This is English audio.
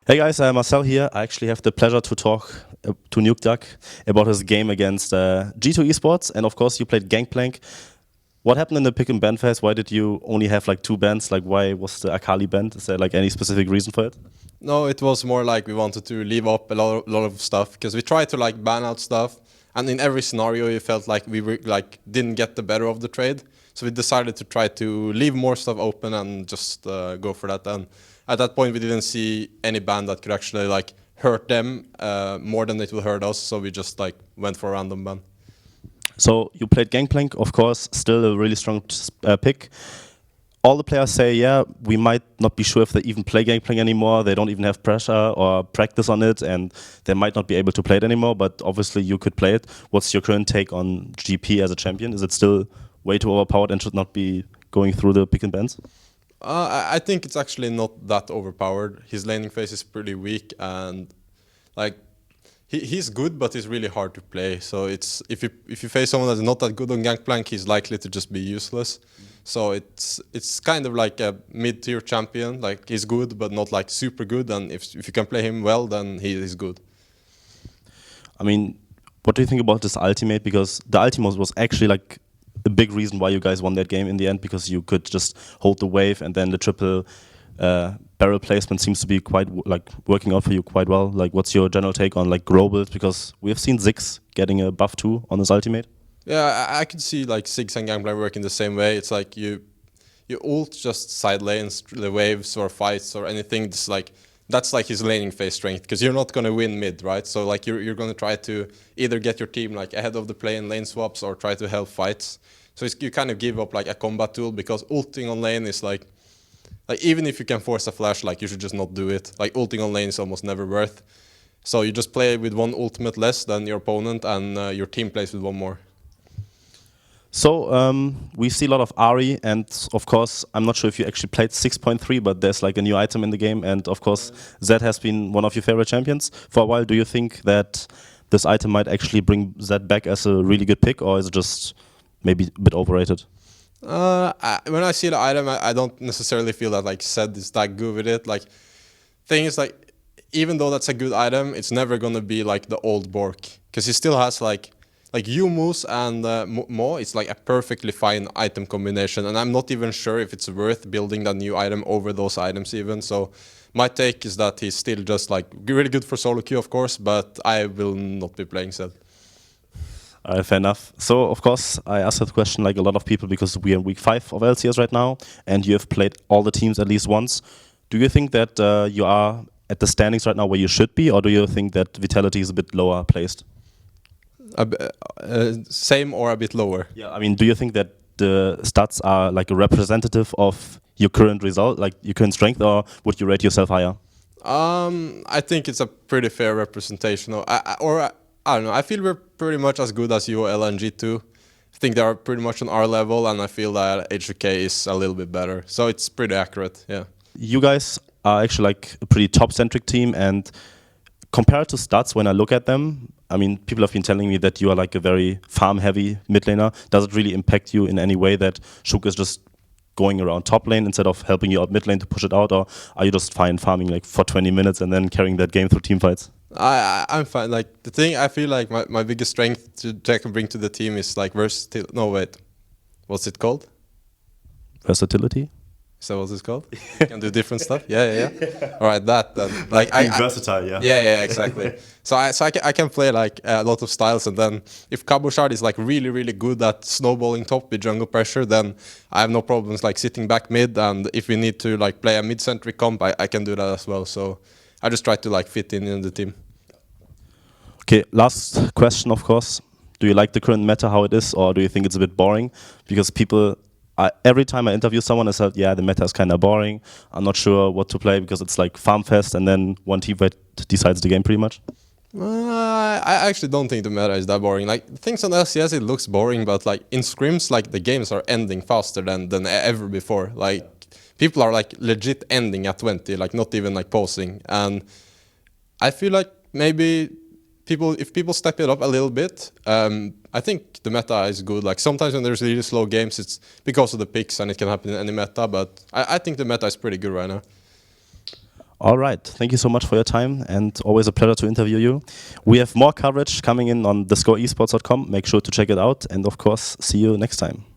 Hey guys, Marcel here. I actually have the pleasure to talk to Nukeduck about his game against G2 Esports, and of course you played Gangplank. What happened in the pick and ban phase? Why did you only have like two bans? Like why was the Akali banned? Is there like any specific reason for it? No, it was more like we wanted to leave up a lot of stuff because we tried to like ban out stuff, and in every scenario it felt like we were like didn't get the better of the trade. So we decided to try to leave more stuff open and just go for that. And at that point we didn't see any ban that could actually like hurt them more than it will hurt us. So we just like went for a random ban. So you played Gangplank, of course, still a really strong pick. All the players say, yeah, we might not be sure if they even play Gangplank anymore. They don't even have pressure or practice on it, and they might not be able to play it anymore. But obviously, you could play it. What's your current take on GP as a champion? Is it still way too overpowered and should not be going through the pick and bans? I think it's actually not that overpowered. His laning phase is pretty weak, and like he's good, but he's really hard to play. So it's if you face someone that's not that good on Gangplank, he's likely to just be useless. So it's kind of like a mid-tier champion. Like he's good, but not like super good. And if you can play him well, then he is good. I mean, what do you think about this ultimate? Because the ultimate was actually like a big reason why you guys won that game in the end, because you could just hold the wave, and then the triple barrel placement seems to be quite like working out for you quite well. Like, what's your general take on like grow build? Because we have seen Ziggs getting a buff too on his ultimate. Yeah, I could see like Ziggs and Gangplank working the same way. It's like you ult just side lanes, the waves or fights or anything. It's like that's like his laning phase strength, because you're not gonna win mid, right? So like you're gonna try to either get your team like ahead of the play in lane swaps or try to help fights. So you kind of give up like a combat tool, because ulting on lane is like even if you can force a flash, like you should just not do it. Like ulting on lane is almost never worth. So you just play with one ultimate less than your opponent, and your team plays with one more. So we see a lot of Ari, and of course, I'm not sure if you actually played 6.3, but there's like a new item in the game, and of course, Zed has been one of your favorite champions for a while. Do you think that this item might actually bring Zed back as a really good pick, or is it just maybe a bit overrated? When I see the item, I don't necessarily feel that like Zed is that good with it. Like, thing is like, even though that's a good item, it's never gonna be like the old Bork, because he still has like Yumus and Mo. It's like a perfectly fine item combination, and I'm not even sure if it's worth building that new item over those items even. So my take is that he's still just like really good for solo queue, of course, but I will not be playing Zed. Fair enough. So, of course, I asked that question like a lot of people, because we are in week 5 of LCS right now, and you have played all the teams at least once. Do you think that you are at the standings right now where you should be, or do you think that Vitality is a bit lower placed? Same or a bit lower. Yeah, I mean, do you think that the stats are like a representative of your current result, like your current strength, or would you rate yourself higher? I think it's a pretty fair representation. I don't know. I feel we're pretty much as good as EU and G2. I think they are pretty much on our level, and I feel that HK is a little bit better. So it's pretty accurate, yeah. You guys are actually like a pretty top-centric team, and compared to stats, when I look at them, I mean, people have been telling me that you are like a very farm-heavy mid laner. Does it really impact you in any way that Shuk is just going around top lane instead of helping you out mid lane to push it out, or are you just fine farming like for 20 minutes and then carrying that game through team fights? I'm fine. Like the thing I feel like my biggest strength to I can bring to the team is like versatility. No, wait, what's it called? Versatility? Is that what it's called? You can do different stuff. Yeah. All right, that then. Like Being versatile, yeah. Yeah, exactly. So I can play like a lot of styles, and then if Cabochard is like really good at snowballing top with jungle pressure, then I have no problems like sitting back mid, and if we need to like play a mid-centric comp, I can do that as well. So I just try to like fit in the team. Okay, last question, of course. Do you like the current meta how it is, or do you think it's a bit boring? Because people, every time I interview someone, I said, yeah, the meta is kind of boring. I'm not sure what to play, because it's like farm fest, and then one team fight decides the game pretty much. I actually don't think the meta is that boring. Like things on LCS, it looks boring, but like in scrims, like the games are ending faster than ever before. Like people are like legit ending at 20, like not even like pausing. And I feel like maybe if people step it up a little bit, I think the meta is good. Like sometimes when there's really slow games, it's because of the picks, and it can happen in any meta. But I think the meta is pretty good right now. All right. Thank you so much for your time, and always a pleasure to interview you. We have more coverage coming in on theScore esports.com. Make sure to check it out, and of course, see you next time.